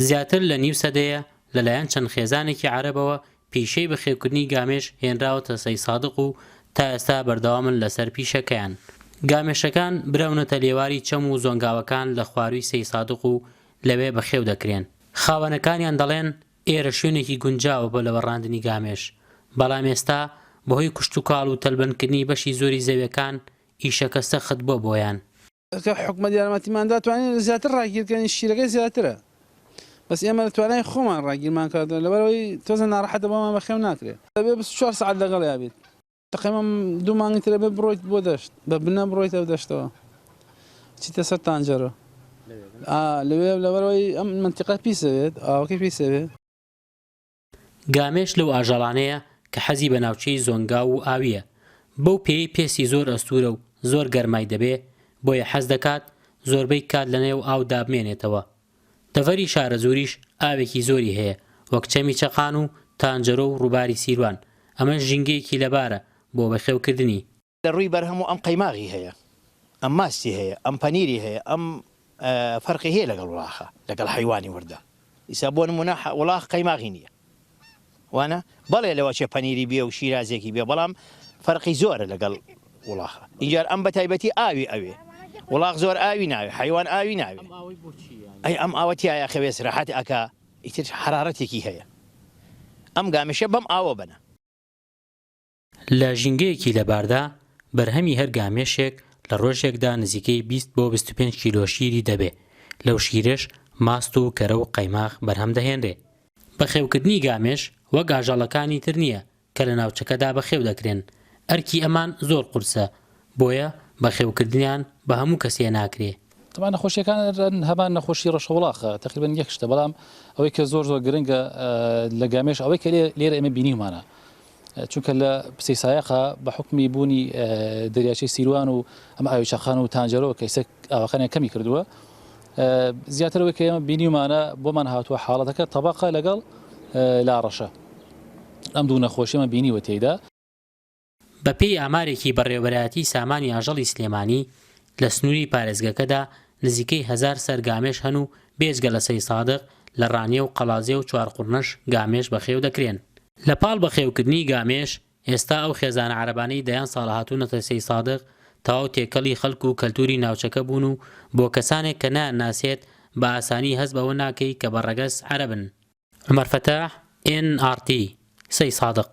زیاتر لە نیو سەدەیە لەلایەن چەند خێزانێکی عەرەبەوە پیشەی بەخێوکردنی گامێش هێنراوەتە سەی سادق و تا ئێستا بەردەوامن لەسەر پیشەکەیان. گامێشەکان براونەتە لێواری چەم و زۆنگاوەکان لە خواروی سەی سادق و لەوێ بەخێو دەکرێن. خاوەنەکانیان دەڵێن ئێرە شوێنێکی گونجاوە بۆ لەوەڕاندنی گامێش، بەڵام ئێستا بەهۆی کوشت و کاڵ و تەلبەندکردنی بەشی زۆری زەویەکان ئیشەکە سەخت بۆ بۆیان. حکومەت یارمەتیمان داتوانین زیاتر ڕاگیرکردنی شیرەکەی زیاترە، بەس ئێمە دەتوانین خۆمان ڕاگیرمان کردن لەبەرەوەی تۆزە ناڕەحەتە بۆمان بەخێو ناکرێت. دەبێت 24 ساعت لەگەڵ یابێت. تقریبا 2 مانگی ترە بێ بڕۆیت بۆ دەشت، بە بنە بڕۆیتە دەشتەوە چیتە سەر تانجەرە لەوێ لەبەرەوەی ئەم منتیقە پیسەوێت ئاوەکەی پیسەوێت. گامێش لەو ئاژەڵانەیە کە حەزی بە ناوچەی زۆنگا و ئاویە، بەو پێی پێسی زۆر ئەستورە و زۆر گەرمای دەبێ، بۆیە حەز دەکات زۆربەی کات لەنێو ئاو دابمێنێتەوە. دەڤەری شارە زوریش ئاوێکی زۆری هەیە، وەک چەمی چەقان و تانجەرۆ و ڕووباری سیروان. ئەمە ژینگەیەکی لەبارە بۆ بەخێوکردنی. لە ڕووی بەرهەم و ئەم قەیماغی هەیە، ئەم ماستی هەیە، ئەم پەنیری هەیە، ئەم فەرقی هەیە لەگەڵ وڵاخە، لەگەڵ حیوانی وردە. ئیسا بۆ نمونە وڵاخ قەیماغی نییە، وانە بەڵێ لەوە چێ پەنیری بێ و شیرازێکی بێ، بەڵام فەرقی زۆرە لەگەڵ وڵاخە. اینجار ئەم بە تایبەتی ئاوی ئەوێ، وڵاخ زۆر ئاوی ناوێ، حیوان ئاوی ناوێ. ئەی ئەم ئاوەتیایە خەوێ سراحەتی ئەکا ئیتر حرارەتێکی هەیە. ئەم گامێشە بەم ئاوە بنە. لە ژینگەیەکی لەباردا بەرهەمی هەر گامێشێک لە ڕۆژێکدا نزیکەی 20 بۆ 25 کیلۆ شیری دەبێ. لەو شیرش ماست و کەرە و قەیماغ بەرهەم دەهێنرێ. بەخێوکردنی گامێش وەک ئاژەڵەکانی تر نییە کە لە ناوچەکەدا بەخێو دەکرێن. ئەرکی ئەمان زۆر قورسە، بۆیە بەخێوکردنیان بە هەموو کەسێ ناکرێ. طبعا نەخۆشیەکان هەمان نەخۆشی ڕەشەوڵاخە تقریبا یەک شتە، بەڵام ئەوەی کە زۆر گرنگە لە گامێش ئەوەی کە لێرە ئێمە بینیمانە، چونکە لە پسەی سایەقە بە حکمی بوونی دەریاچەی سیروان و ئەم ئاوی چەقان و تانجەرۆ کە ئێستا ئاوەکانیان کەمی کردووە، زیاترەوەی کە ئێمە بینیمانە بۆمان هاتووە حاڵەتەکە تەبەقە لەگەڵ لاڕەشە. ئەم دوو نەخۆشیمە بینیوە تێیدا. بەپێی ئامارێکی بەڕێوەبەرایەتی سامانی ئاژەڵی سلێمانی لە سنووری پارێزگەکەدا نزیکەی 1000 سەر گامێش هەن و بێجگە لە سەی سادق لە ڕانیە و قەڵازێ و چوارقورنەش گامێش بەخێو دەکرێن. لە پاڵ بەخێوکردنی گامێش ئێستا ئەو خێزانە عەرەبانەی دەیان ساڵە هاتوونەتە سەی سادق تەواو تێکەڵی خەڵک و کەلتوری ناوچەکە بوون و بۆ کەسانێک کە ناناسێت بە ئاسانی هەست بەوە ناکەی کە بەڕەگەز عەرەبن. عومەر فەتاح NRT سەی سادق.